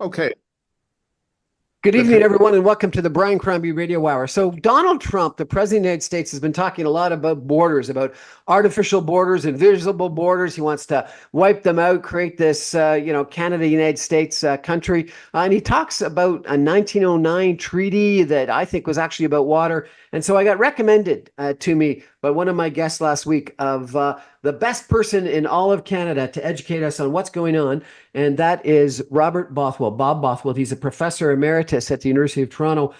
Okay. Good If evening, everyone, and welcome to the Brian Crombie Radio Hour. So, Donald Trump, the President of the United States, has been talking a lot about borders, about artificial borders, invisible borders. He wants to wipe them out, create this, Canada, United States country. And he talks about a 1909 treaty that I think was actually about water. And so I got recommended to me by one of my guests last week of the best person in all of Canada to educate us on what's going on. And that is Robert Bothwell, Bob Bothwell. He's a professor emeritus at the University of Toronto.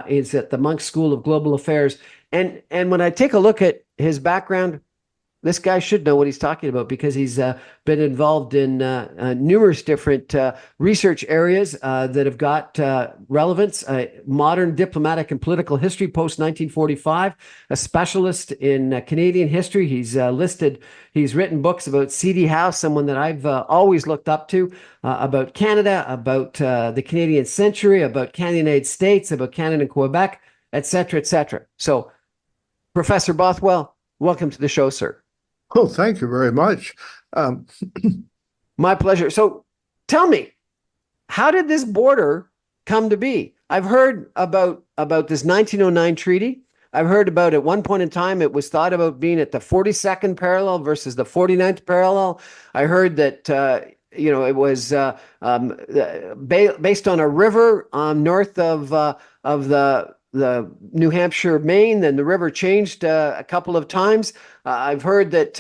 He's at the Monk School of Global Affairs. And when I take a look at his background, this guy should know what he's talking about because he's been involved in numerous different research areas that have got relevance. Modern diplomatic and political history post 1945, a specialist in Canadian history. He's written books about C.D. Howe, someone that I've always looked up to, about Canada, about the Canadian century, about Canada, United States, about Canada and Quebec, etc., etc. So, Professor Bothwell, welcome to the show, sir. Oh, thank you very much. My pleasure. So tell me, how did this border come to be? I've heard about this 1909 treaty. I've heard about at one point in time it was thought about being at the 42nd parallel versus the 49th parallel. I heard that it was based on a river north of the New Hampshire, Maine. Then the river changed a couple of times. I've heard that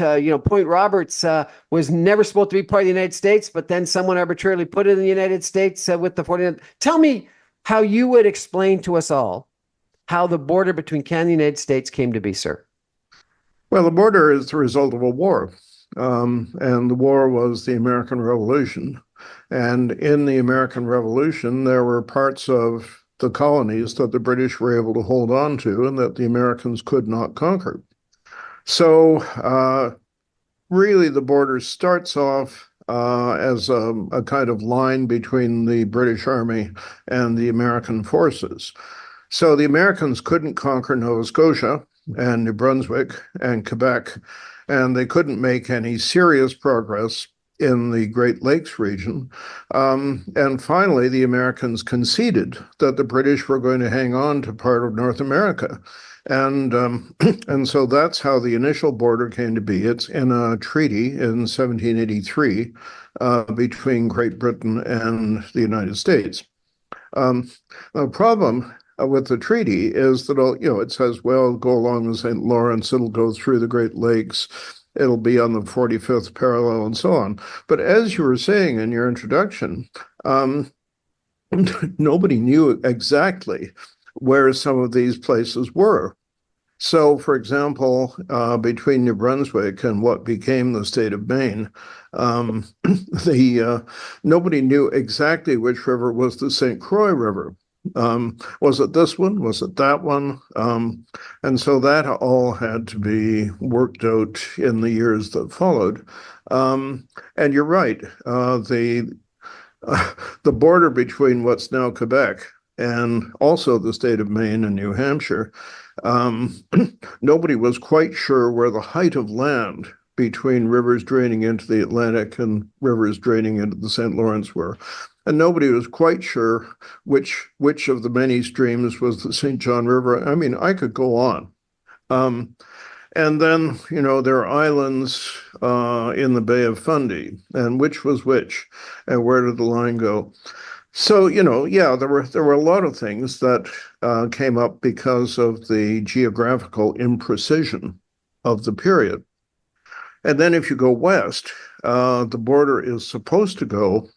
Point Roberts was never supposed to be part of the United States, but then someone arbitrarily put it in the United States with the 49th. Tell me how you would explain to us all how the border between Canada and the United States came to be, sir. Well, the border is the result of a war, and the war was the American Revolution. And in the American Revolution, there were parts of the colonies that the British were able to hold on to and that the Americans could not conquer. So really, the border starts off as a kind of line between the British Army and the American forces. So the Americans couldn't conquer Nova Scotia and New Brunswick and Quebec, and they couldn't make any serious progress in the Great Lakes region. And finally, the Americans conceded that the British were going to hang on to part of North America. And and so that's how the initial border came to be. It's in a treaty in 1783 between Great Britain and the United States. The problem with the treaty is that it says, well, go along the St. Lawrence, it'll go through the Great Lakes, it'll be on the 45th parallel, and so on. But as you were saying in your introduction, nobody knew exactly where some of these places were. So, for example, between New Brunswick and what became the state of Maine, nobody knew exactly which river was the St. Croix River. Was it this one? Was it that one? And so that all had to be worked out in the years that followed. And you're right. The border between what's now Quebec and also the state of Maine and New Hampshire, nobody was quite sure where the height of land between rivers draining into the Atlantic and rivers draining into the St. Lawrence were. And nobody was quite sure which of the many streams was the St. John River. I mean, I could go on. And then, there are islands in the Bay of Fundy, and which was which, and where did the line go? So, there were a lot of things that came up because of the geographical imprecision of the period. And then if you go west, the border is supposed to go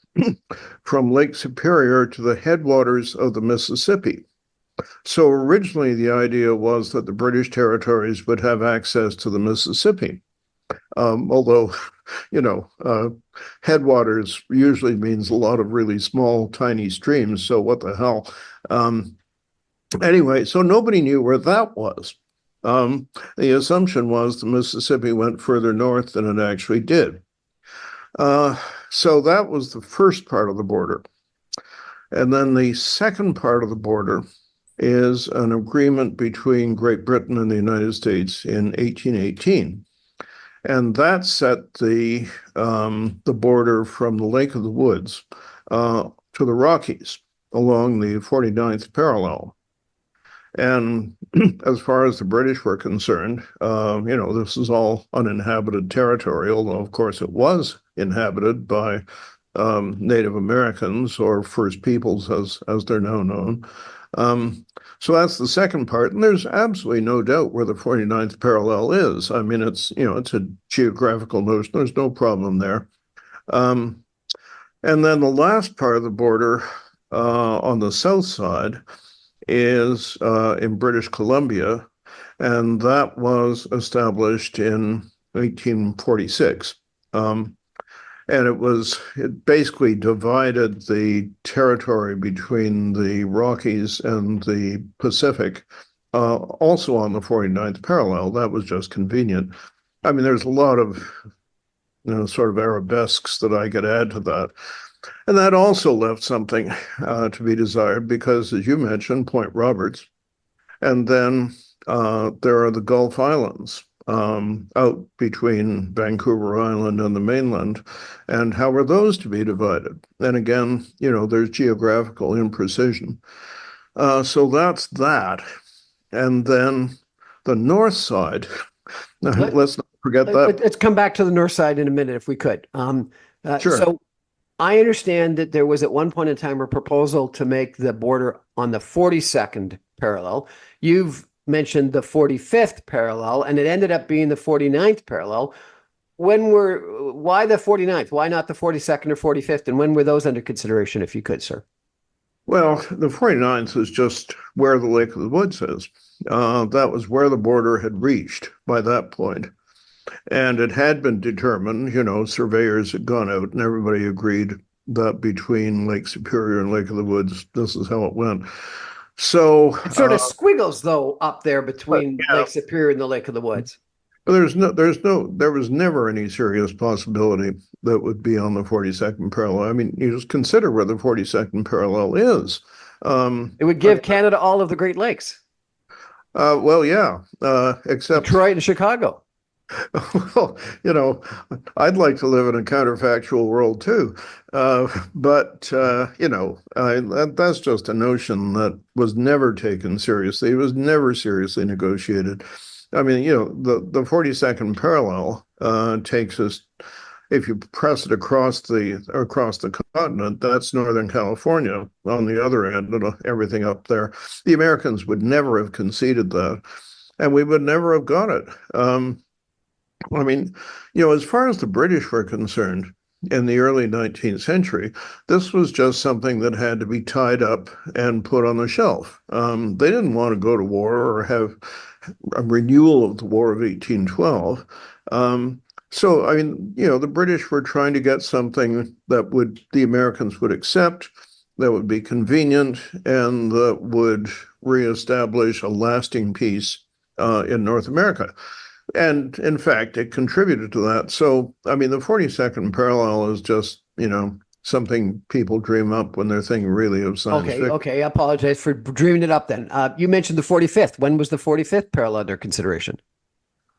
from Lake Superior to the headwaters of the Mississippi. So originally the idea was that the British territories would have access to the Mississippi. Although, headwaters usually means a lot of really small, tiny streams. So what the hell? Anyway, so nobody knew where that was. The assumption was the Mississippi went further north than it actually did. So that was the first part of the border. And then the second part of the border is an agreement between Great Britain and the United States in 1818. And that set the border from the Lake of the Woods to to the Rockies along the 49th parallel. And as far as the British were concerned, this is all uninhabited territory, although, of course, it was inhabited by Native Americans, or First Peoples, as they're now known. So that's the second part. And there's absolutely no doubt where the 49th parallel is. I mean, it's a geographical notion. There's no problem there. And then the last part of the border on the south side is in British Columbia, and that was established in 1846. And it basically divided the territory between the Rockies and the Pacific, also on the 49th parallel. That was just convenient. I mean, there's a lot of sort of arabesques that I could add to that. And that also left something to be desired because, as you mentioned, Point Roberts, and then there are the Gulf Islands out between Vancouver Island and the mainland. And how are those to be divided? And again, there's geographical imprecision. So that's that. And then the north side, let's not forget that. Let's come back to the north side in a minute if we could. Sure. So I understand that there was at one point in time a proposal to make the border on the 42nd parallel. You've mentioned the 45th parallel, and it ended up being the 49th parallel. Why the 49th? Why not the 42nd or 45th? And when were those under consideration, if you could, sir? Well, the 49th is just where the Lake of the Woods is. That was where the border had reached by that point. And it had been determined, surveyors had gone out and everybody agreed that between Lake Superior and Lake of the Woods, this is how it went. So it sort of squiggles, though, up there between Lake Superior and the Lake of the Woods. But there was never any serious possibility that would be on the 42nd parallel. I mean, you just consider where the 42nd parallel is. It would give Canada all of the Great Lakes. Well, yeah, except Detroit and Chicago. Well, I'd like to live in a counterfactual world too. But that's just a notion that was never taken seriously. It was never seriously negotiated. I mean, the 42nd parallel takes us, if you press it across the continent, that's Northern California on the other end, and everything up there. The Americans would never have conceded that, and we would never have got it. I mean, as far as the British were concerned in the early 19th century, this was just something that had to be tied up and put on the shelf. They didn't want to go to war or have a renewal of the War of 1812. So, I mean, the British were trying to get something that the Americans would accept, that would be convenient, and that would reestablish a lasting peace in North America. And in fact, it contributed to that. So, I mean, the 42nd parallel is just, something people dream up when they're thinking really of science fiction. Okay. I apologize for dreaming it up then. You mentioned the 45th. When was the 45th parallel under consideration?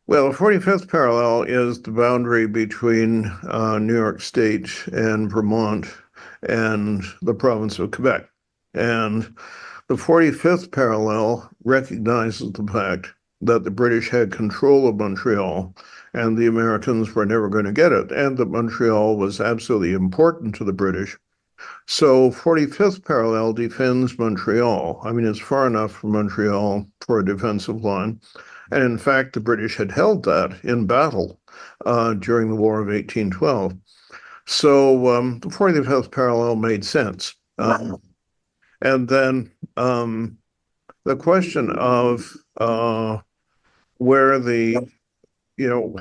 Well, the 45th parallel is the boundary between New York State and Vermont and the province of Quebec. And the 45th parallel recognizes the fact that the British had control of Montreal and the Americans were never going to get it, and that Montreal was absolutely important to the British. So 45th parallel defends Montreal. I mean, it's far enough from Montreal for a defensive line. And in fact, the British had held that in battle during the War of 1812. So the 45th parallel made sense. And then the question of where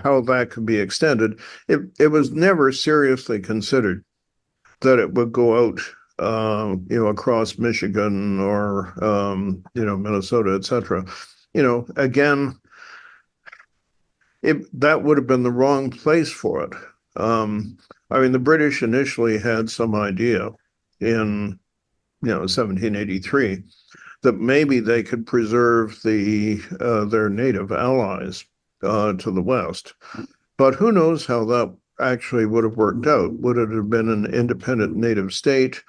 how that could be extended, it was never seriously considered that it would go out, across Michigan or, Minnesota, et cetera. Again, that would have been the wrong place for it. I mean, the British initially had some idea in, 1783 that maybe they could preserve their native allies to the west. But who knows how that actually would have worked out? Would it have been an independent native state?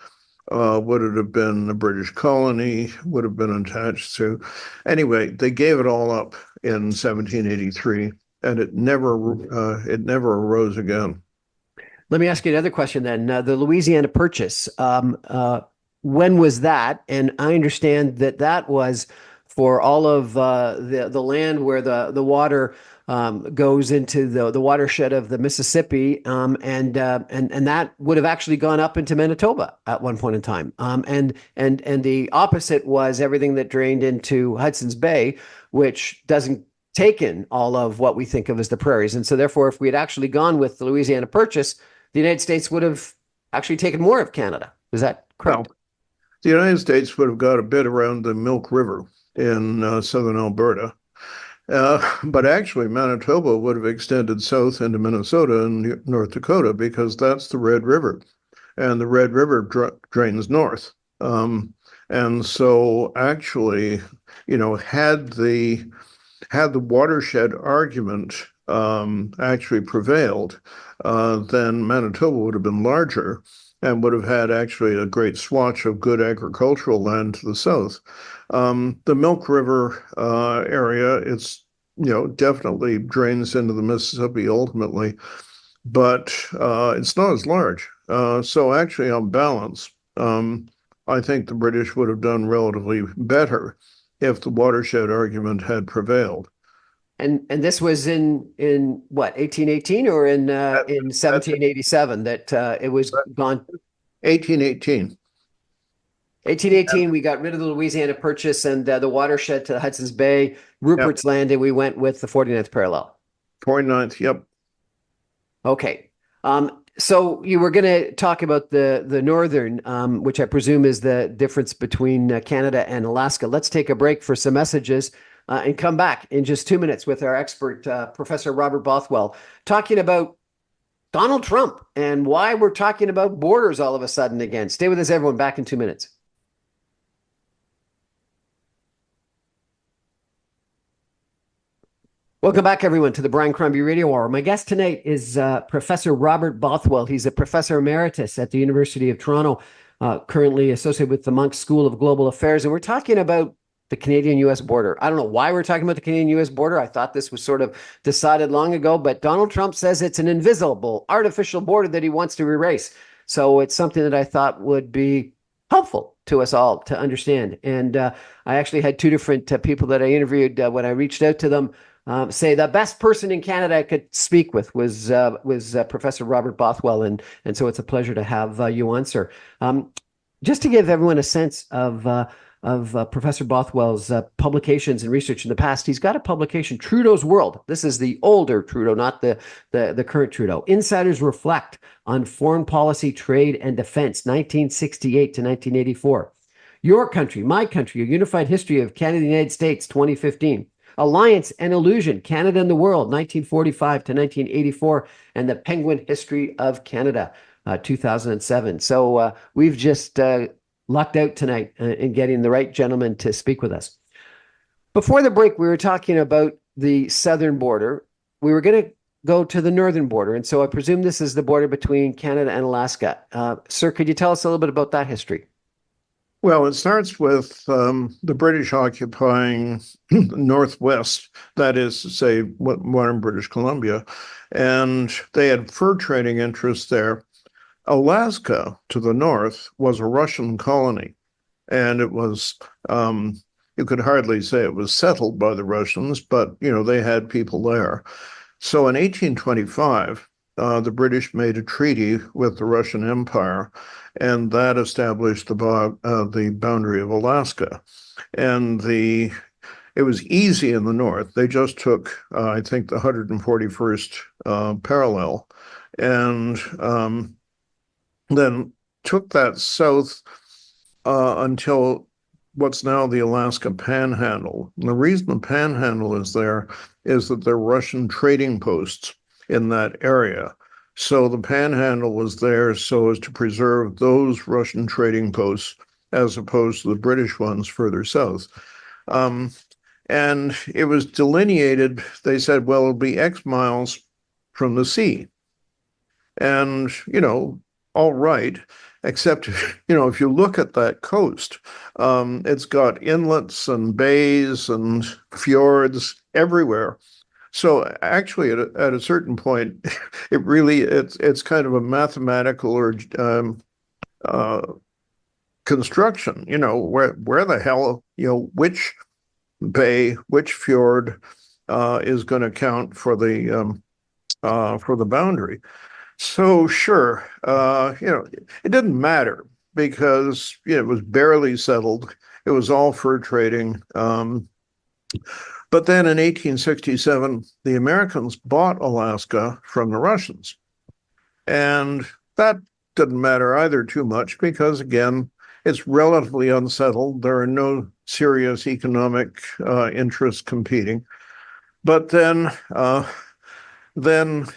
Would it have been a British colony? Would have been attached to? Anyway, they gave it all up in 1783, and it never arose again. Let me ask you another question then. The Louisiana Purchase, when was that? And I understand that that was for all of the land where the water goes into the watershed of the Mississippi, and that would have actually gone up into Manitoba at one point in time. And the opposite was everything that drained into Hudson's Bay, which doesn't take in all of what we think of as the prairies. And so therefore, if we had actually gone with the Louisiana Purchase, the United States would have actually taken more of Canada. Is that correct? Well, the United States would have got a bit around the Milk River in southern Alberta. But actually, Manitoba would have extended south into Minnesota and North Dakota because that's the Red River, and the Red River drains north. And so, actually, had the watershed argument actually prevailed, then Manitoba would have been larger and would have had actually a great swatch of good agricultural land to the south. The Milk River area, it's definitely drains into the Mississippi ultimately, but it's not as large. So actually, on balance, I think the British would have done relatively better if the watershed argument had prevailed. And this was in what, 1818 or in 1787 that it was gone? 1818. 1818, we got rid of the Louisiana Purchase and the watershed to Hudson's Bay, Rupert's Land, and we went with the 49th parallel. 49th, yep. Okay. So you were going to talk about the northern, which I presume is the difference between Canada and Alaska. Let's take a break for some messages and come back in just 2 minutes with our expert, Professor Robert Bothwell, talking about Donald Trump and why we're talking about borders all of a sudden again. Stay with us, everyone. Back in 2 minutes. Welcome back, everyone, to the Brian Crombie Radio Hour. My guest tonight is Professor Robert Bothwell. He's a professor emeritus at the University of Toronto, currently associated with the Monk School of Global Affairs. And we're talking about the Canadian-U.S. border. I don't know why we're talking about the Canadian-U.S. border. I thought this was sort of decided long ago, but Donald Trump says it's an invisible, artificial border that he wants to erase. So it's something that I thought would be helpful to us all to understand. And I actually had two different people that I interviewed when I reached out to them say the best person in Canada I could speak with was Professor Robert Bothwell, and so it's a pleasure to have you on, sir. Just to give everyone a sense of Professor Bothwell's publications and research in the past, he's got a publication, Trudeau's World. This is the older Trudeau, not the current Trudeau. Insiders Reflect on Foreign Policy, Trade, and Defense, 1968 to 1984. Your Country, My Country, A Unified History of Canada and the United States, 2015. Alliance and Illusion, Canada and the World, 1945 to 1984, and The Penguin History of Canada, 2007. So we've just lucked out tonight in getting the right gentleman to speak with us. Before the break, we were talking about the southern border. We were going to go to the northern border, and so I presume this is the border between Canada and Alaska. Sir, could you tell us a little bit about that history? Well, it starts with the British occupying the Northwest, that is to say, modern British Columbia, and they had fur trading interests there. Alaska to the north was a Russian colony, and it was, you could hardly say it was settled by the Russians, but, they had people there. So in 1825, the British made a treaty with the Russian Empire, and that established the boundary of Alaska. And it was easy in the north. They just took, I think, the 141st parallel, and then took that south until what's now the Alaska Panhandle. And the reason the Panhandle is there is that there are Russian trading posts in that area. So the Panhandle was there so as to preserve those Russian trading posts as opposed to the British ones further south. And it was delineated, they said, well, it'll be X miles from the sea. And, all right. except, if you look at that coast, it's got inlets and bays and fjords everywhere. So actually, at a certain point, it's kind of a mathematical or uh, construction. Where the hell, which bay, which fjord is going to count for the boundary. So sure, it didn't matter because it was barely settled. It was all fur trading. But then in 1867, the Americans bought Alaska from the Russians. And that didn't matter either too much because, again, it's relatively unsettled. There are no serious economic interests competing. But then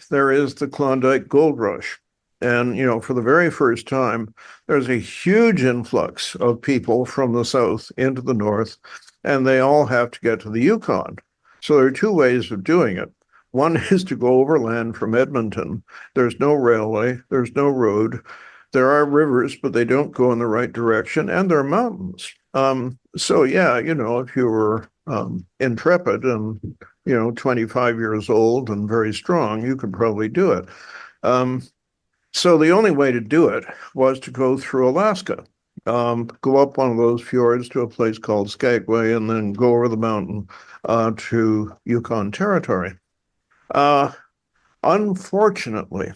there is the Klondike Gold Rush. And, for the very first time, there's a huge influx of people from the south into the north, and they all have to get to the Yukon. So there are two ways of doing it. One is to go overland from Edmonton. There's no railway, there's no road. There are rivers, but they don't go in the right direction, and there are mountains. So yeah, if you were intrepid and 25 years old and very strong, you could probably do it. So the only way to do it was to go through Alaska, go up one of those fjords to a place called Skagway, and then go over the mountain to Yukon Territory. Unfortunately,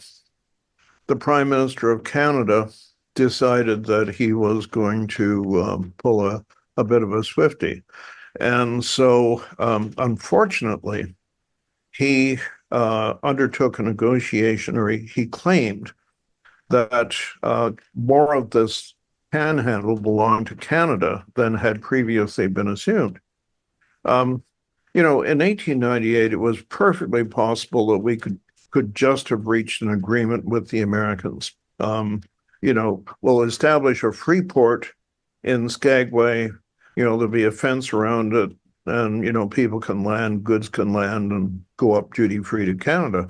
the Prime Minister of Canada decided that he was going to pull a bit of a Swiftie. And so, unfortunately, he undertook a negotiation, or he claimed that more of this panhandle belonged to Canada than had previously been assumed. In 1898, it was perfectly possible that we could just have reached an agreement with the Americans. We'll establish a free port in Skagway. There'll be a fence around it, and people can land, goods can land, and go up duty free to Canada.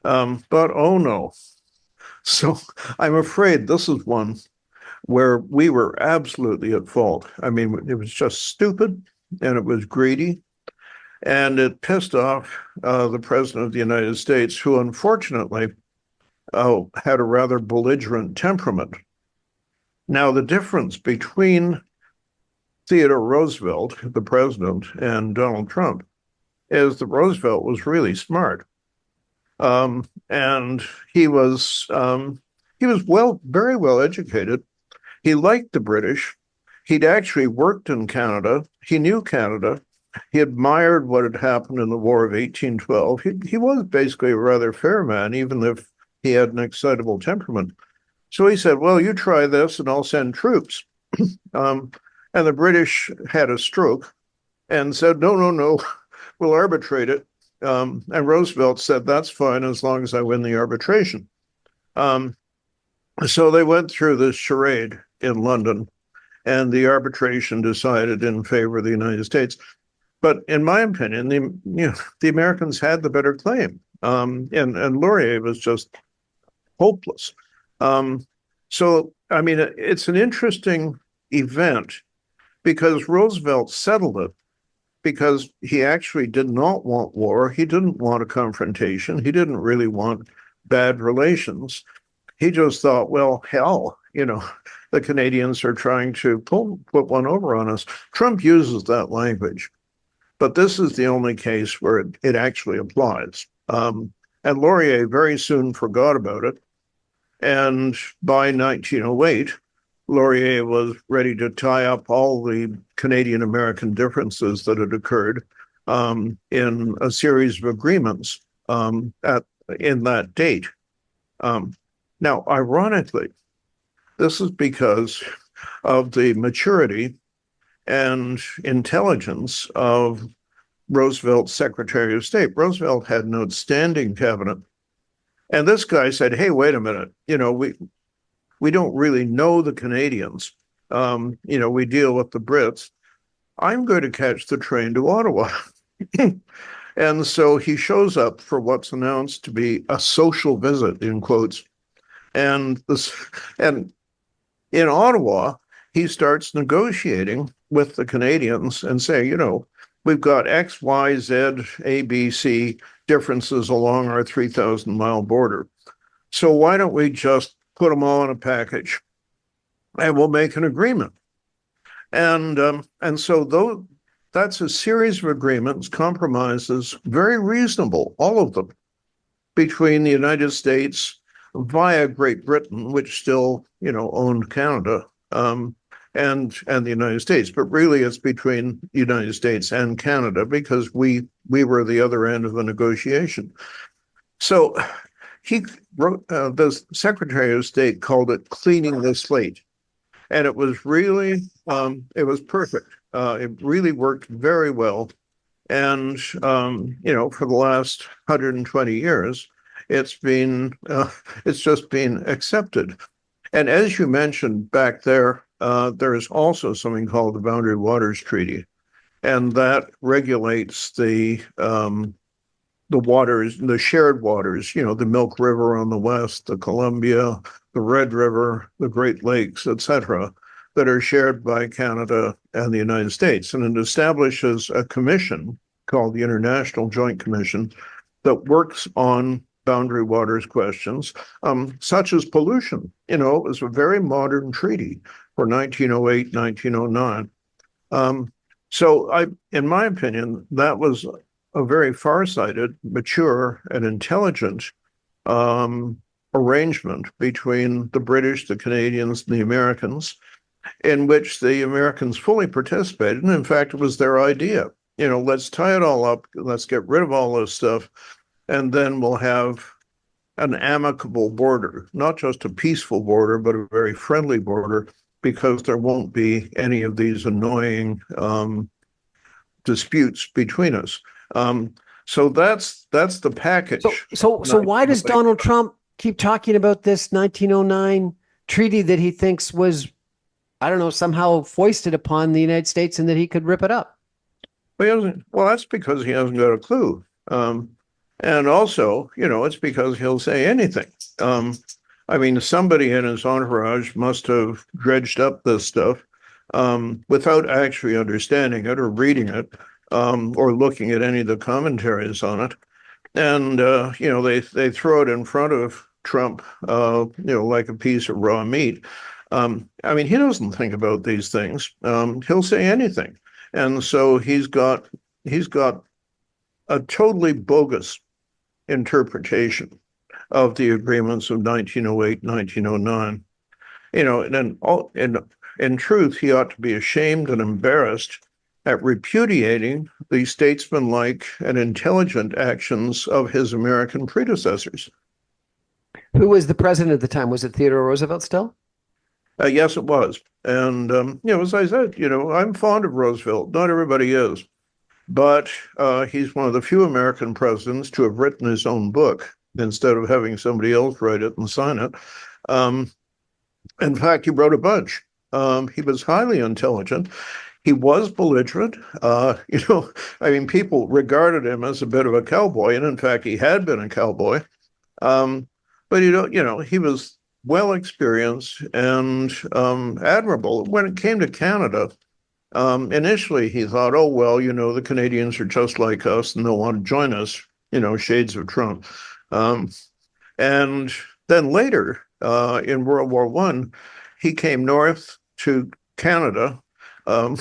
But oh no. So I'm afraid this is one where we were absolutely at fault. I mean, it was just stupid, and it was greedy, and it pissed off the President of the United States, who unfortunately had a rather belligerent temperament. Now, the difference between Theodore Roosevelt, the president, and Donald Trump is that Roosevelt was really smart. And he was very well educated. He liked the British. He'd actually worked in Canada. He knew Canada. He admired what had happened in the War of 1812. He was basically a rather fair man, even if he had an excitable temperament. So he said, well, you try this and I'll send troops. And the British had a stroke and said, no, we'll arbitrate it. And Roosevelt said, that's fine as long as I win the arbitration. So they went through this charade in London, and the arbitration decided in favor of the United States. But in my opinion, the Americans had the better claim, and Laurier was just hopeless. So, I mean, it's an interesting event because Roosevelt settled it because he actually did not want war. He didn't want a confrontation. He didn't really want bad relations. He just thought, well, hell, the Canadians are trying to put one over on us. Trump uses that language, but this is the only case where it actually applies. And Laurier very soon forgot about it. And by 1908, Laurier was ready to tie up all the Canadian-American differences that had occurred in a series of agreements in that date. Now, ironically, this is because of the maturity and intelligence of Roosevelt's Secretary of State. Roosevelt had an outstanding cabinet. And this guy said, hey, wait a minute, we don't really know the Canadians. We deal with the Brits. I'm going to catch the train to Ottawa. And so he shows up for what's announced to be a social visit, in quotes. And in Ottawa, he starts negotiating with the Canadians and saying, we've got X, Y, Z, A, B, C differences along our 3,000-mile border. So why don't we just put them all in a package and we'll make an agreement? And so that's a series of agreements, compromises, very reasonable, all of them, between the United States via Great Britain, which still, owned Canada, and the United States. But really, it's between the United States and Canada because we were the other end of the negotiation. So he wrote, the Secretary of State called it cleaning the slate. And it was really, it was perfect. It really worked very well. And, for the last 120 years, it's just been accepted. And as you mentioned back there, there is also something called the Boundary Waters Treaty, and that regulates the waters, the shared waters, the Milk River on the west, the Columbia, the Red River, the Great Lakes, etc., that are shared by Canada and the United States. And it establishes a commission called the International Joint Commission that works on boundary waters questions, such as pollution. It was a very modern treaty for 1908, 1909. So in my opinion, that was a very far-sighted, mature, and intelligent arrangement between the British, the Canadians, and the Americans, in which the Americans fully participated. And in fact, it was their idea. Let's tie it all up. Let's get rid of all this stuff. And then we'll have an amicable border, not just a peaceful border, but a very friendly border, because there won't be any of these annoying disputes between us. So that's the package. So why does Donald Trump keep talking about this 1909 treaty that he thinks was, I don't know, somehow foisted upon the United States and that he could rip it up? Well, that's because he hasn't got a clue. And also, it's because he'll say anything. Somebody in his entourage must have dredged up this stuff without actually understanding it or reading it or looking at any of the commentaries on it. And, they throw it in front of Trump, like a piece of raw meat. He doesn't think about these things. He'll say anything. And so he's got a totally bogus interpretation of the agreements of 1908, 1909. And in truth, he ought to be ashamed and embarrassed at repudiating the statesmanlike and intelligent actions of his American predecessors. Who was the president at the time? Was it Theodore Roosevelt still? Yes, it was. And, as I said, I'm fond of Roosevelt. Not everybody is. But he's one of the few American presidents to have written his own book instead of having somebody else write it and sign it. In fact, he wrote a bunch. He was highly intelligent. He was belligerent. People regarded him as a bit of a cowboy, and in fact, he had been a cowboy. But he was well experienced and admirable. When it came to Canada, initially he thought, oh, well, the Canadians are just like us and they'll want to join us, shades of Trump. And then later, in World War I, he came north to Canada and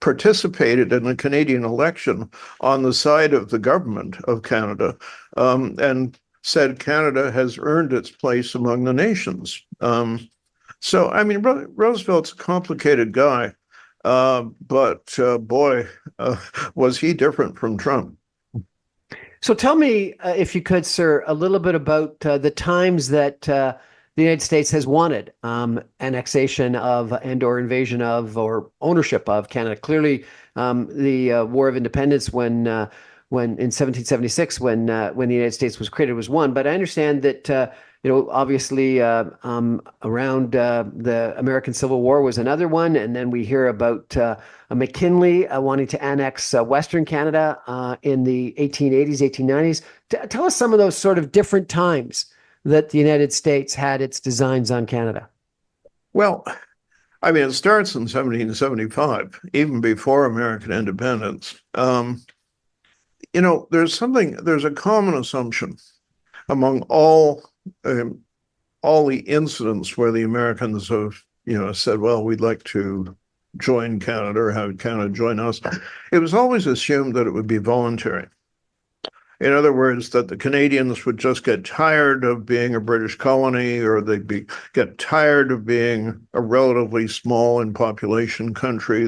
participated in the Canadian election on the side of the government of Canada, and said Canada has earned its place among the nations. Roosevelt's a complicated guy, but boy, was he different from Trump. So tell me, if you could, sir, a little bit about the times that the United States has wanted annexation of and/or invasion of or ownership of Canada. Clearly, the War of Independence, when in 1776, when the United States was created, was one. But I understand that obviously around the American Civil War was another one, and then we hear about McKinley wanting to annex Western Canada in the 1880s, 1890s. Tell us some of those sort of different times that the United States had its designs on Canada. Well, I mean, it starts in 1775, even before American independence. There's a common assumption among um, all the incidents where the Americans have, said, well, we'd like to join Canada or have Canada join us. It was always assumed that it would be voluntary. In other words, that the Canadians would just get tired of being a British colony, or get tired of being a relatively small in population country.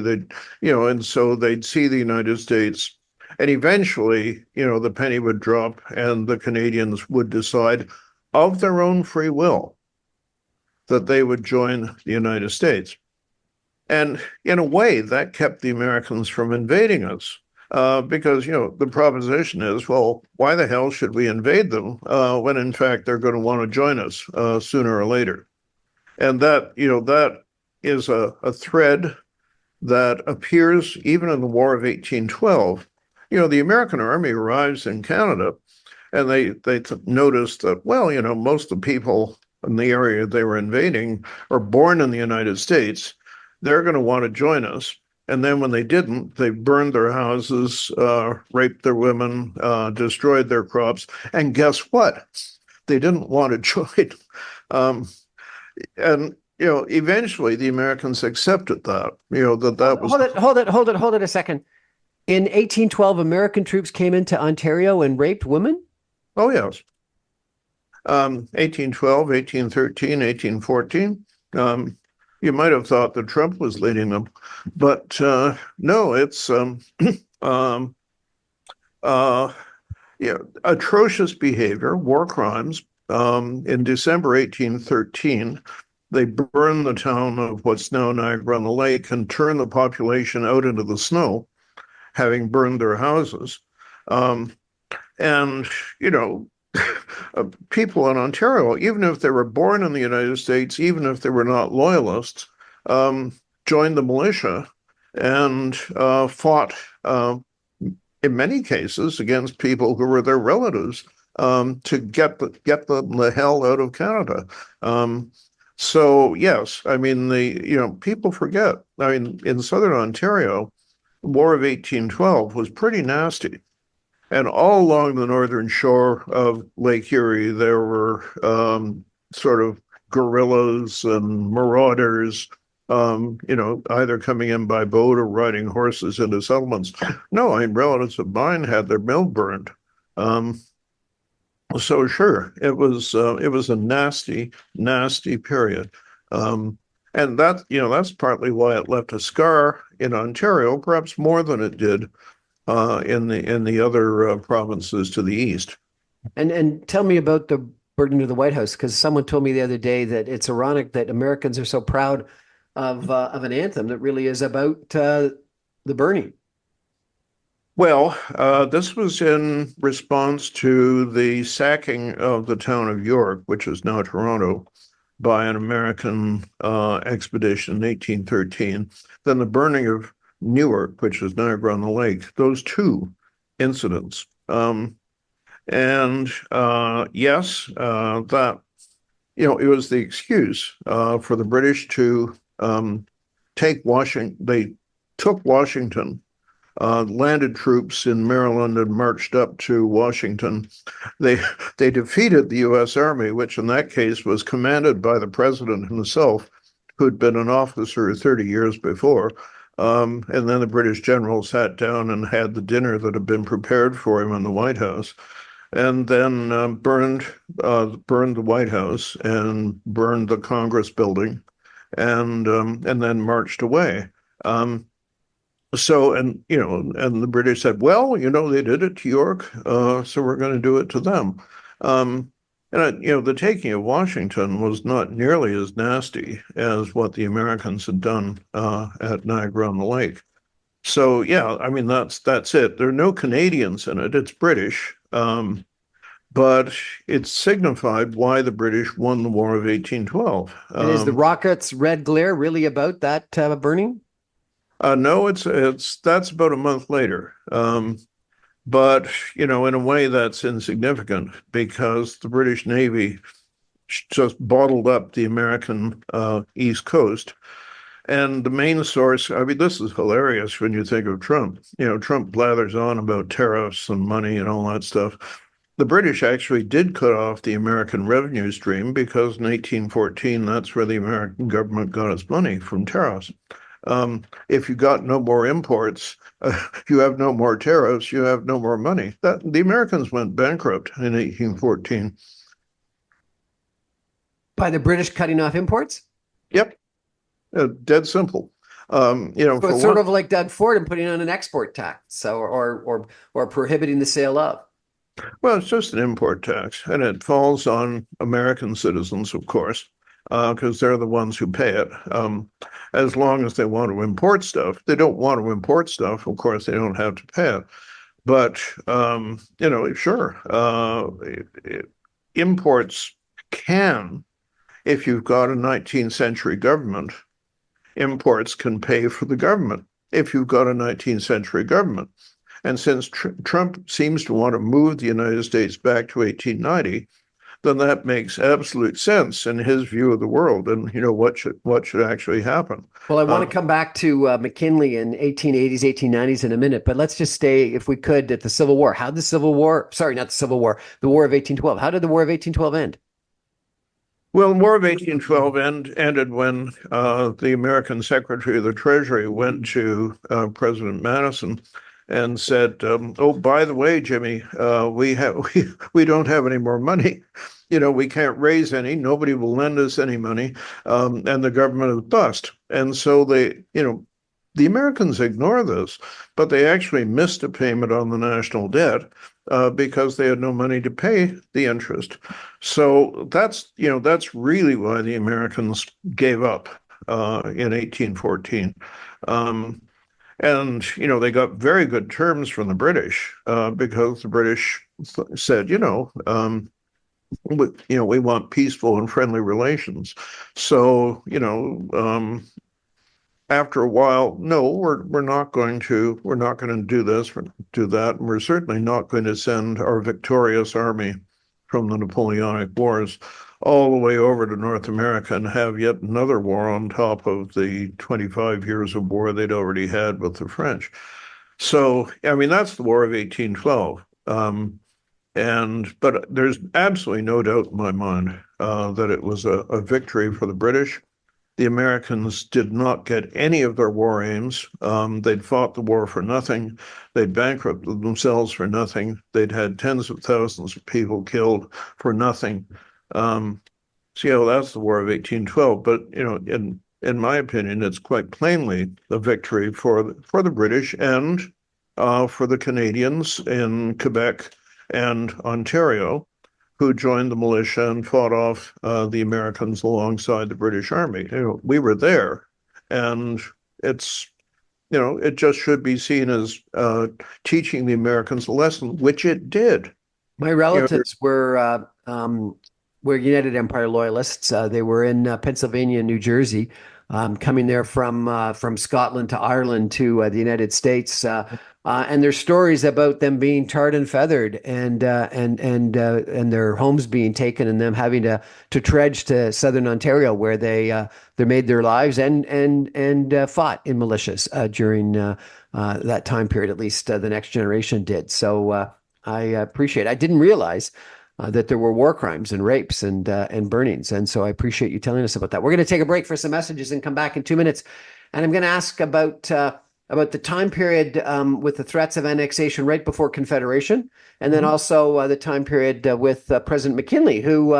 And so they'd see the United States, and eventually, the penny would drop, and the Canadians would decide of their own free will that they would join the United States. And in a way, that kept the Americans from invading us. Because the proposition is, well, why the hell should we invade them when in fact they're going to want to join us sooner or later? And that is a thread that appears even in the War of 1812. The American army arrives in Canada, and they noticed that, well, most of the people in the area they were invading are born in the United States. They're going to want to join us. And then when they didn't, they burned their houses, raped their women, destroyed their crops. And guess what? They didn't want to join. And eventually the Americans accepted that. That was Hold it a second. In 1812, American troops came into Ontario and raped women? Oh, yes. 1812, 1813, 1814. You might have thought that Trump was leading them, but no, it's atrocious behavior, war crimes. In December 1813, they burned the town of what's now Niagara-on-the-Lake and turned the population out into the snow, having burned their houses. And, people in Ontario, even if they were born in the United States, even if they were not loyalists, joined the militia and fought, in many cases, against people who were their relatives to get them the hell out of Canada. So yes, I mean people forget. I mean, in Southern Ontario, the War of 1812 was pretty nasty. And all along the northern shore of Lake Erie, there were sort of guerrillas and marauders, either coming in by boat or riding horses into settlements. No, I mean, relatives of mine had their mill burned. So sure, it was a nasty, nasty period. And that's partly why it left a scar in Ontario, perhaps more than it did in the other provinces to the east. And tell me about the burning of the White House, because someone told me the other day that it's ironic that Americans are so proud of an anthem that really is about the burning. Well, this was in response to the sacking of the town of York, which is now Toronto, by an American expedition in 1813. Then the burning of Newark, which is Niagara-on-the-Lake, those two incidents. Yes, that, it was the excuse for the British to take Washington. They took Washington, landed troops in Maryland and marched up to Washington. They defeated the U.S. Army, which in that case was commanded by the president himself, who'd been an officer 30 years before. And then the British general sat down and had the dinner that had been prepared for him in the White House, and then burned the White House and burned the Congress building, and then marched away. And the British said, well, they did it to York, so we're going to do it to them. The taking of Washington was not nearly as nasty as what the Americans had done at Niagara-on-the-Lake. So yeah, I mean that's it. There are no Canadians in it. It's British, but it signified why the British won the War of 1812. And is the rockets' red glare really about that burning? No, that's about a month later. But in a way that's insignificant because the British Navy just bottled up the American East Coast. And the main source, I mean, this is hilarious when you think of Trump. Trump blathers on about tariffs and money and all that stuff. The British actually did cut off the American revenue stream because in 1814, that's where the American government got its money, from tariffs. If you got no more imports, you have no more tariffs, you have no more money. The Americans went bankrupt in 1814. By the British cutting off imports? Yep, dead simple. So it's sort of like Doug Ford and putting on an export tax, or prohibiting the sale of. Well, it's just an import tax, and it falls on American citizens, of course, because they're the ones who pay it. As long as they want to import stuff, they don't want to import stuff. Of course, they don't have to pay it. But sure, imports can, if you've got a 19th century government, imports can pay for the government if you've got a 19th century government. And since Trump seems to want to move the United States back to 1890, then that makes absolute sense in his view of the world and what should actually happen. Well, I want to come back to McKinley in 1880s, 1890s in a minute, but let's just stay, if we could, at the Civil War. How did the War of 1812. How did the War of 1812 end? Well, the War of 1812 ended when the American Secretary of the Treasury went to President Madison and said, "Oh, by the way, Jimmy, we don't have any more money. We can't raise any. Nobody will lend us any money, and the government is bust." And so the Americans ignore this, but they actually missed a payment on the national debt because they had no money to pay the interest. So that's really why the Americans gave up in 1814. And they got very good terms from the British because the British said, we want peaceful and friendly relations. So after a while, no, we're not going to do this, do that, and we're certainly not going to send our victorious army from the Napoleonic Wars all the way over to North America and have yet another war on top of the 25 years of war they'd already had with the French. So, I mean, that's the War of 1812. But there's absolutely no doubt in my mind that it was a victory for the British. The Americans did not get any of their war aims. They'd fought the war for nothing. They'd bankrupted themselves for nothing. They'd had tens of thousands of people killed for nothing. So that's the War of 1812. But in my opinion, it's quite plainly a victory for the British and for the Canadians in Quebec and Ontario, who joined the militia and fought off the Americans alongside the British Army. We were there, and it just should be seen as teaching the Americans a lesson, which it did. My relatives were United Empire loyalists. They were in Pennsylvania and New Jersey, coming there from Scotland to Ireland to the United States. And there's stories about them being tarred and feathered, and their homes being taken, and them having to trudge to southern Ontario, where they made their lives and fought in militias during that time period. At least the next generation did. So I appreciate it. I didn't realize that there were war crimes and rapes and burnings, and so I appreciate you telling us about that. We're going to take a break for some messages and come back in 2 minutes, and I'm going to ask about the time period with the threats of annexation right before Confederation, and then also the time period with President McKinley, who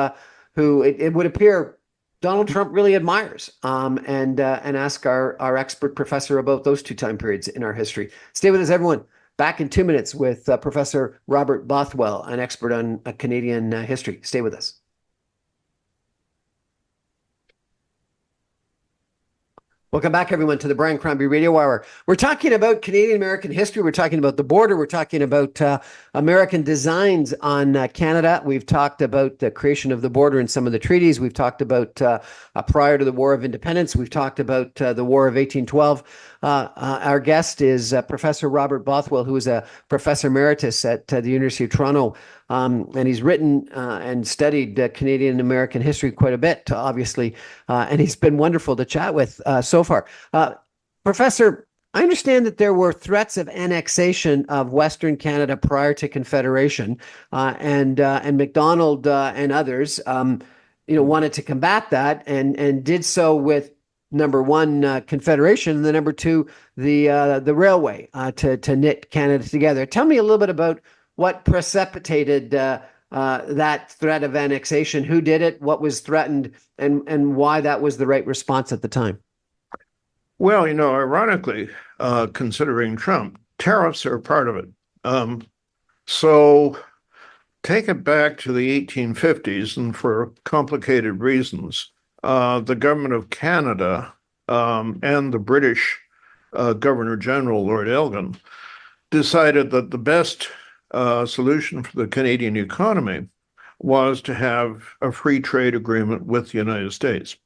it would appear Donald Trump really admires, and ask our expert professor about those two time periods in our history. Stay with us, everyone. Back in 2 minutes with Professor Robert Bothwell, an expert on Canadian history. Stay with us. Welcome back, everyone, to the Brian Crombie Radio Hour. We're talking about Canadian American history. We're talking about the border. We're talking about American designs on Canada. We've talked about the creation of the border and some of the treaties. We've talked about prior to the War of Independence. We've talked about the War of 1812. Our guest is Professor Robert Bothwell, who is a professor emeritus at the University of Toronto. And he's written and studied Canadian American history quite a bit, obviously. And he's been wonderful to chat with so far. Professor, I understand that there were threats of annexation of Western Canada prior to Confederation, and Macdonald and others, wanted to combat that and did so with number one, Confederation, and the number two, the railway to knit Canada together. Tell me a little bit about what precipitated that threat of annexation, who did it, what was threatened, and why that was the right response at the time. Well, ironically, considering Trump, tariffs are part of it. So take it back to the 1850s, and for complicated reasons, the government of Canada and the British Governor General, Lord Elgin, decided that the best solution for the Canadian economy was to have a free trade agreement with the United States.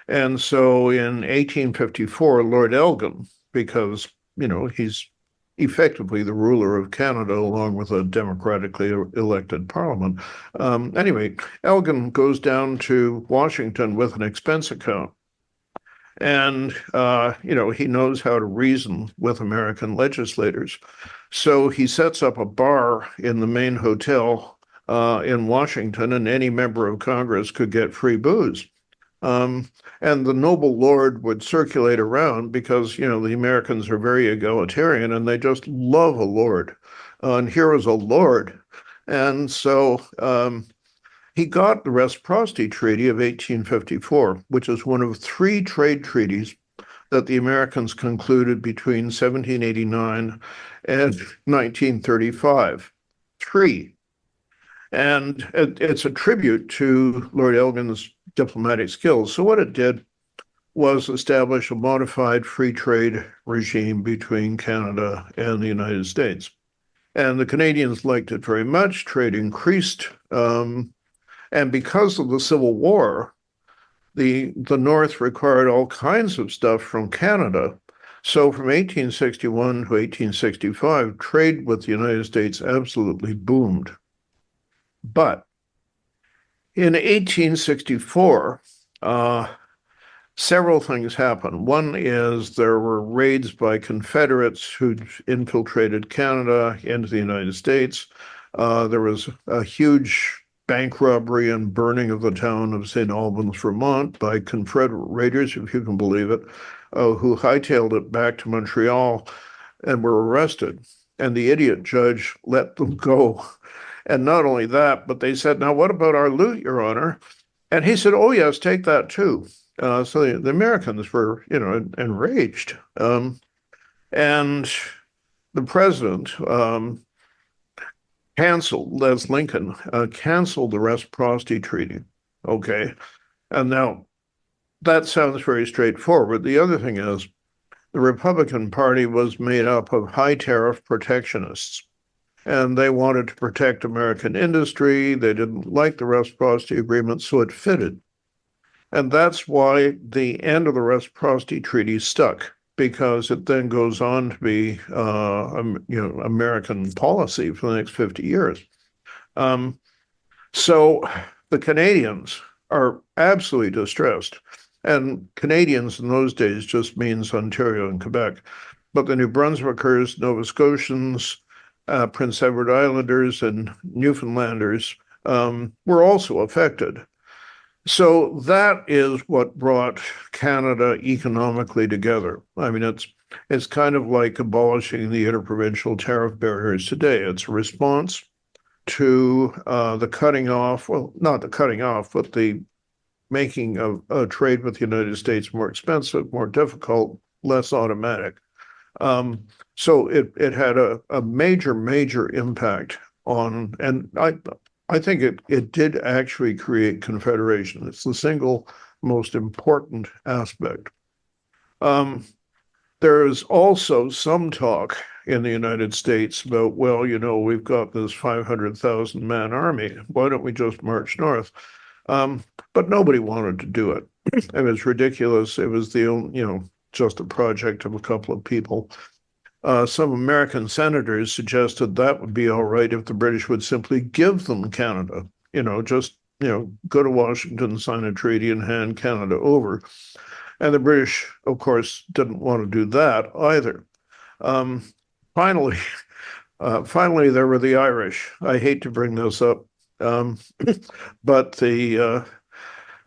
And so in 1854, Lord Elgin, because, he's effectively the ruler of Canada along with a democratically elected parliament. Anyway, Elgin goes down to Washington with an expense account. And, he knows how to reason with American legislators. So he sets up a bar in the main hotel in Washington, and any member of Congress could get free booze. And the noble lord would circulate around because, the Americans are very egalitarian and they just love a lord. And here is a lord. And so he got the Reciprocity Treaty of 1854, which is one of three trade treaties that the Americans concluded between 1789 and 1935. Three. And it's a tribute to Lord Elgin's diplomatic skills. So what it did was establish a modified free trade regime between Canada and the United States. And the Canadians liked it very much. Trade increased. And because of the Civil War, the North required all kinds of stuff from Canada. So from 1861 to 1865, trade with the United States absolutely boomed. But in 1864, several things happened. One is there were raids by Confederates who infiltrated Canada into the United States. There was a huge bank robbery and burning of the town of St. Albans, Vermont by Confederate raiders, if you can believe it, who hightailed it back to Montreal and were arrested. And the idiot judge let them go. And not only that, but they said, "Now, what about our loot, Your Honor?" And he said, "Oh, yes, take that too." So the Americans were, enraged. And the president canceled, as Lincoln, canceled the Reciprocity Treaty. Okay. And now that sounds very straightforward. The other thing is the Republican Party was made up of high tariff protectionists, and they wanted to protect American industry. They didn't like the Reciprocity Agreement, so it fitted. And that's why the end of the Reciprocity Treaty stuck, because it then goes on to be, American policy for the next 50 years. So the Canadians are absolutely distressed. And Canadians in those days just means Ontario and Quebec. But the New Brunswickers, Nova Scotians, Prince Edward Islanders, and Newfoundlanders were also affected. So that is what brought Canada economically together. I mean, it's kind of like abolishing the interprovincial tariff barriers today. It's a response to the cutting off, well, not the cutting off, but the making of trade with the United States more expensive, more difficult, less automatic. So it had a major impact on, and I think it did actually create Confederation. It's the single most important aspect. Um, there is also some talk in the United States about, well, we've got this 500,000 man army. Why don't we just march north? But nobody wanted to do it. It was ridiculous. It was just a project of a couple of people. Some American senators suggested that would be all right if the British would simply give them Canada, just, go to Washington, sign a treaty, and hand Canada over. And the British, of course, didn't want to do that either. Um, finally, finally, there were the Irish. I hate to bring this up, um, but the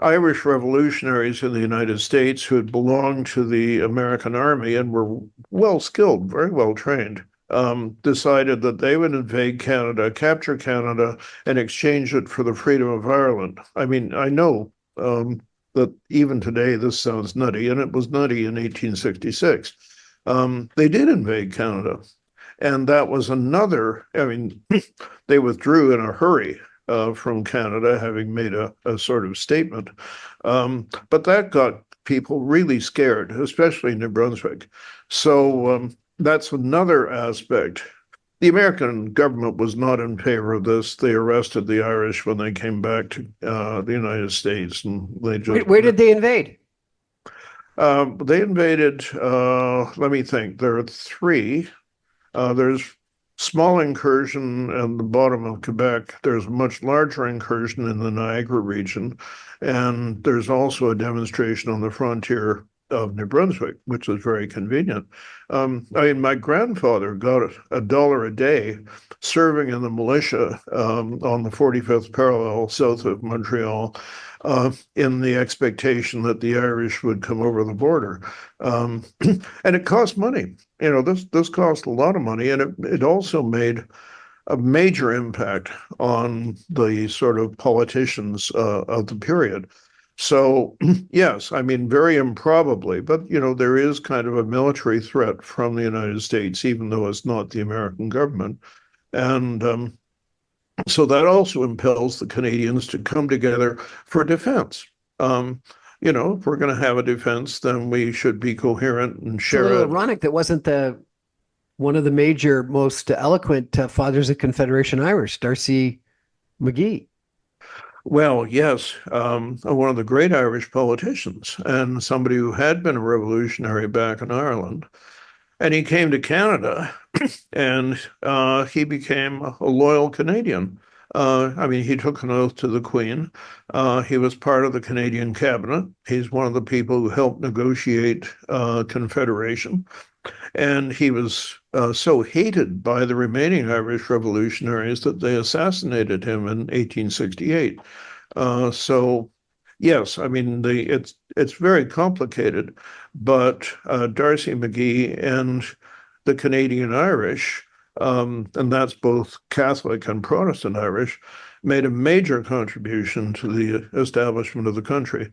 Irish revolutionaries in the United States who had belonged to the American army and were well skilled, very well trained, decided that they would invade Canada, capture Canada, and exchange it for the freedom of Ireland. I mean, I know that even today this sounds nutty, and it was nutty in 1866. They did invade Canada. And that was another, I mean, they withdrew in a hurry from Canada, having made a sort of statement. But that got people really scared, especially New Brunswick. So that's another aspect. The American government was not in favor of this. They arrested the Irish when they came back to the United States, and they just Where did they invade? they invaded. Let me think. There are three. There's small incursion at the bottom of Quebec. There's a much larger incursion in the Niagara region, and there's also a demonstration on the frontier of New Brunswick, which is very convenient. I mean, my grandfather got $1 a day serving in the militia on the 45th parallel south of Montreal, in the expectation that the Irish would come over the border. And it cost money. This cost a lot of money, and it also made a major impact on the sort of politicians of the period. So, yes, I mean, very improbably, but there is kind of a military threat from the United States, even though it's not the American government. And so that also impels the Canadians to come together for defense. If we're going to have a defense, then we should be coherent and It's a little share it. ironic that wasn't one of the major, most eloquent fathers of Confederation Irish, Darcy McGee. Well, yes, one of the great Irish politicians and somebody who had been a revolutionary back in Ireland. And he came to Canada and he became a loyal Canadian. I mean, he took an oath to the Queen. He was part of the Canadian cabinet. He's one of the people who helped negotiate Confederation. And he was so hated by the remaining Irish revolutionaries that they assassinated him in 1868. So, yes, I mean, it's very complicated, but Darcy McGee and the Canadian Irish, and that's both Catholic and Protestant Irish, made a major contribution to the establishment of the country.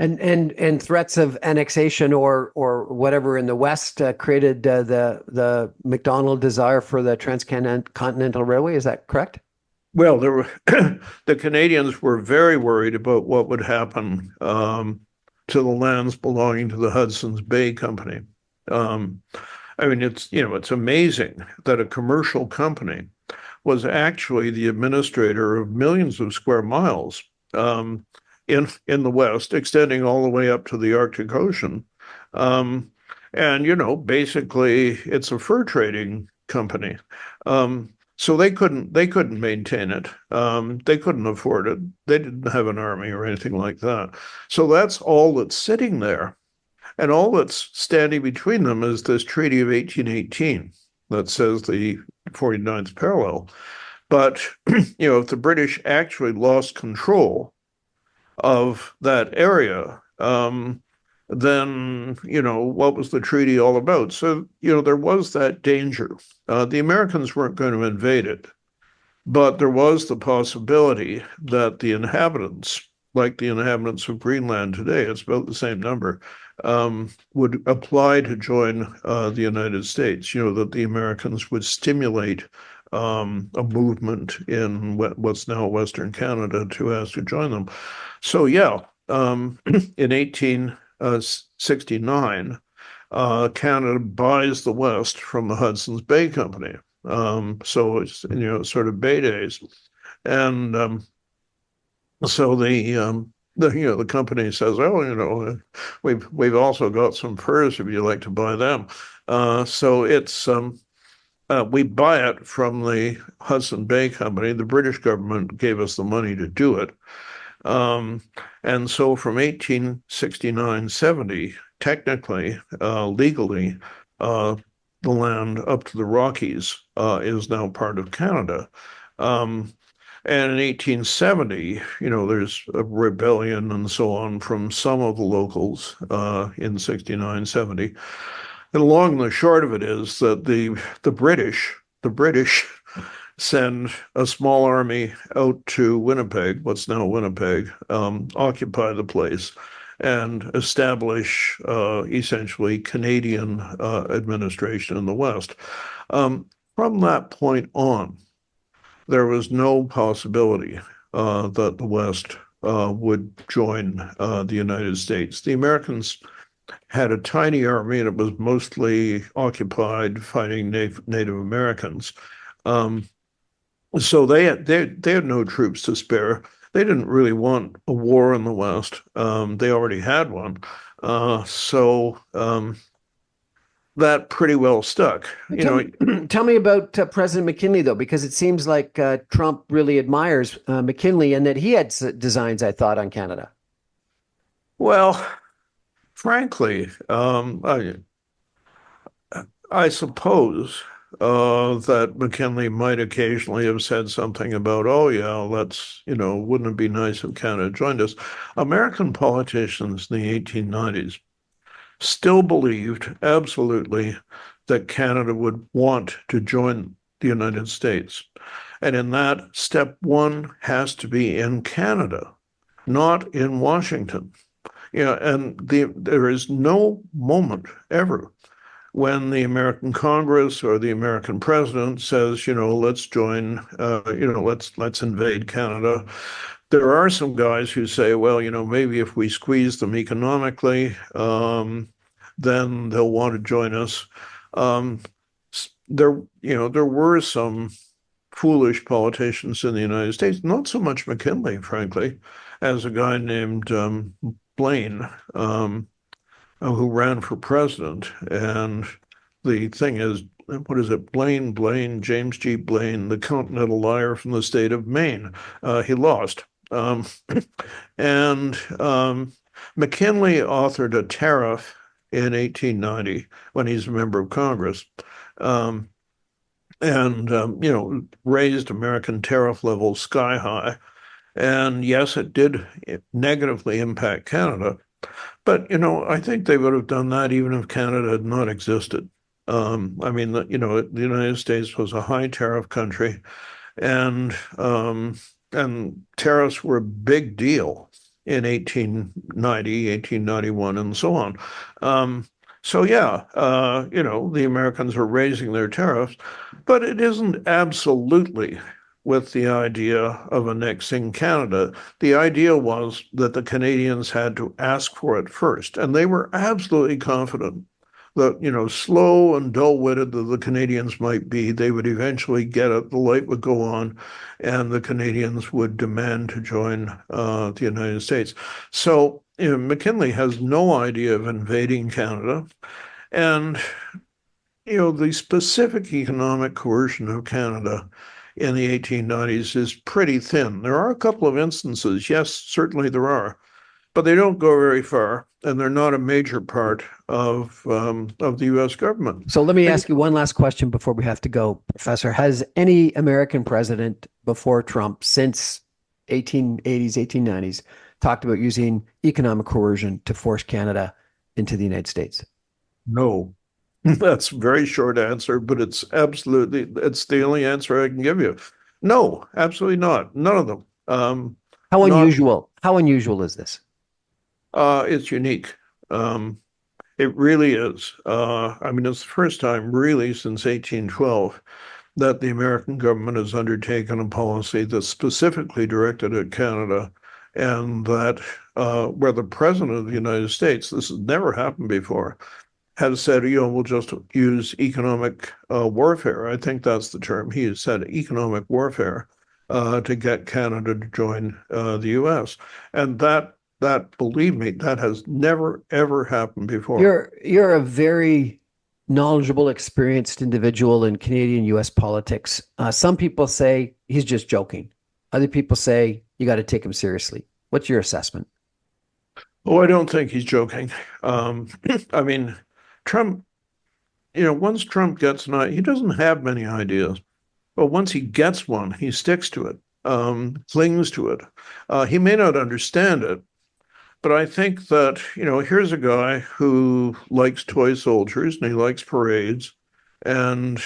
And threats of annexation or whatever in the West created the Macdonald desire for the Transcontinental Railway. Is that correct? Well, the Canadians were very worried about what would happen to the lands belonging to the Hudson's Bay Company. I mean, it's amazing that a commercial company was actually the administrator of millions of square miles in the West, extending all the way up to the Arctic Ocean. And basically, it's a fur trading company. So they couldn't maintain it. They couldn't afford it. They didn't have an army or anything like that. So that's all that's sitting there. And all that's standing between them is this Treaty of 1818 that says the 49th parallel. But, if the British actually lost control of that area, then, what was the treaty all about? So, there was that danger. The Americans weren't going to invade it, but there was the possibility that the inhabitants, like the inhabitants of Greenland today, it's about the same number, would apply to join the United States, that the Americans would stimulate a movement in what's now Western Canada to ask to join them. So, yeah, in 1869, Canada buys the West from the Hudson's Bay Company. So it's, sort of Bay days. And so the company says, oh, we've also got some furs if you'd like to buy them. So it's we buy it from the Hudson Bay Company. The British government gave us the money to do it. And so from 1869-70, technically, legally, the land up to the Rockies is now part of Canada. And in 1870, there's a rebellion and so on from some of the locals in 69-70. And long and the short of it is that the British send a small army out to Winnipeg, what's now Winnipeg, occupy the place, and establish essentially Canadian administration in the West. From that point on, there was no possibility that the West would join the United States. The Americans had a tiny army, and it was mostly occupied fighting Native Americans. So they had no troops to spare. They didn't really want a war in the West. They already had one. So that pretty well stuck. Tell me about President McKinley, though, because it seems like Trump really admires McKinley and that he had designs, I thought, on Canada. Well, frankly, I suppose that McKinley might occasionally have said something about, oh, yeah, wouldn't it be nice if Canada joined us? American politicians in the 1890s still believed absolutely that Canada would want to join the United States. And in that, step one has to be in Canada, not in Washington. And there is no moment ever when the American Congress or the American president says, let's join, let's invade Canada. There are some guys who say, well, maybe if we squeeze them economically, then they'll want to join us. There were some foolish politicians in the United States, not so much McKinley, frankly, as a guy named Blaine, who ran for president. And the thing is, what is it? Blaine, James G. Blaine, the continental liar from the state of Maine. He lost. And McKinley authored a tariff in 1890 when he's a member of Congress, and raised American tariff levels sky high. And yes, it did negatively impact Canada. But, I think they would have done that even if Canada had not existed. The United States was a high tariff country, and tariffs were a big deal in 1890, 1891, and so on. So yeah, the Americans are raising their tariffs, but it isn't absolutely with the idea of annexing Canada. The idea was that the Canadians had to ask for it first, and they were absolutely confident that, slow and dull-witted that the Canadians might be, they would eventually get it, the light would go on, and the Canadians would demand to join the United States. So, McKinley has no idea of invading Canada, and, the specific economic coercion of Canada in the 1890s is pretty thin. There are a couple of instances, yes, certainly there are, but they don't go very far, and they're not a major part of the U.S. government. So let me ask you one last question before we have to go, Professor. Has any American president before Trump since 1880s, 1890s talked about using economic coercion to force Canada into the United States? No. That's a very short answer, but it's the only answer I can give you. No, absolutely not. None of them. How unusual is this? It's unique. It really is. It's the first time really since 1812 that the American government has undertaken a policy that's specifically directed at Canada and that where the president of the United States, this has never happened before, has said, we'll just use economic warfare. I think that's the term. He has said economic warfare to get Canada to join the U.S. And that, believe me, that has never, ever happened before. You're a very knowledgeable, experienced individual in Canadian U.S. politics. Some people say he's just joking. Other people say you got to take him seriously. What's your assessment? Oh, I don't think he's joking. I mean, Trump, once Trump gets an idea, he doesn't have many ideas, but once he gets one, he sticks to it, clings to it. He may not understand it, but I think that, here's a guy who likes toy soldiers and he likes parades, and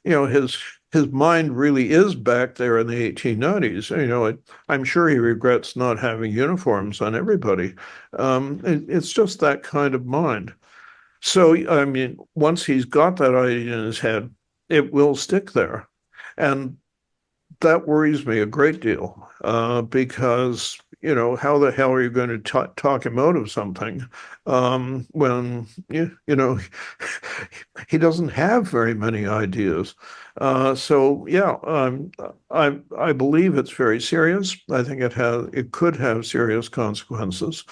his mind really is back there in the 1890s. I'm sure he regrets not having uniforms on everybody. It's just that kind of mind. So, I mean, once he's got that idea in his head, it will stick there. And that worries me a great deal because, how the hell are you going to talk him out of something when, he doesn't have very many ideas. So, yeah, I believe it's very serious. I think it could have serious consequences.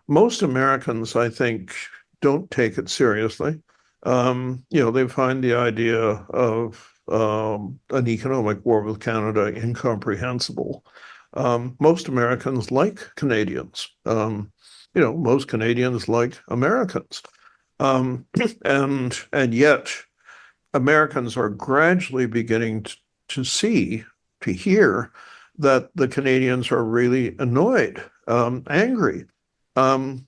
Most Americans, I think, don't take it seriously. They find the idea of an economic war with Canada incomprehensible. Most Americans like Canadians. Most Canadians like Americans. And yet Americans are gradually beginning to see, to hear that the Canadians are really annoyed, angry. And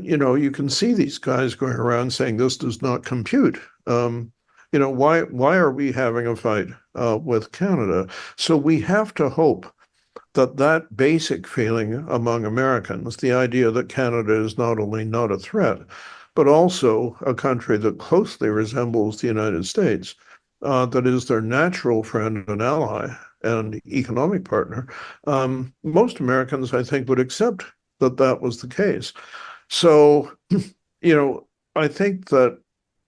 you can see these guys going around saying this does not compute. Why are we having a fight with Canada? So we have to hope that basic feeling among Americans, the idea that Canada is not only not a threat, but also a country that closely resembles the United States, that is their natural friend and ally and economic partner, most Americans, I think, would accept that was the case. So, I think that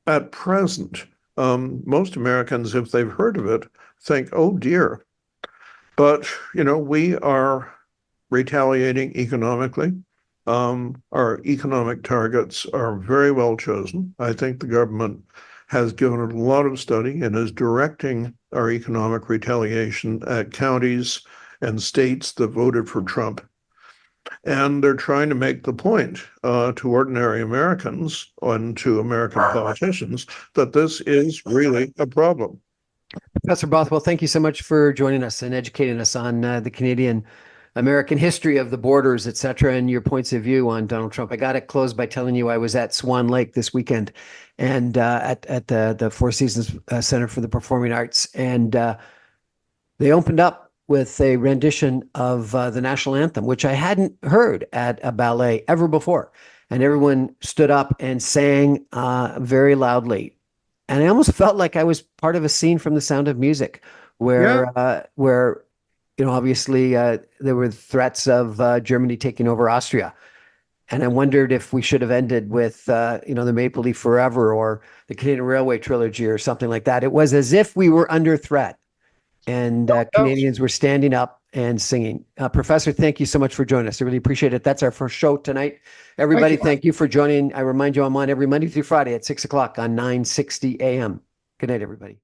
at present, most Americans, if they've heard of it, think, oh dear. But, we are retaliating economically. Our economic targets are very well chosen. I think the government has given it a lot of study and is directing our economic retaliation at counties and states that voted for Trump. And they're trying to make the point to ordinary Americans and to American politicians that this is really a problem. Professor Bothwell, thank you so much for joining us and educating us on the Canadian American history of the borders, et cetera, and your points of view on Donald Trump. I got to close by telling you I was at Swan Lake this weekend and at the Four Seasons Center for the Performing Arts. And they opened up with a rendition of the national anthem, which I hadn't heard at a ballet ever before. And everyone stood up and sang very loudly. And I almost felt like I was part of a scene from The Sound of Music where obviously there were threats of Germany taking over Austria. And I wondered if we should have ended with, the Maple Leaf Forever or the Canadian Railway Trilogy or something like that. It was as if we were under threat and Canadians were standing up and singing. Professor, thank you so much for joining us. I really appreciate it. That's our first show tonight. Everybody, thank you for joining. I remind you I'm on every Monday through Friday at 6 o'clock on 960 a.m. Good night, everybody.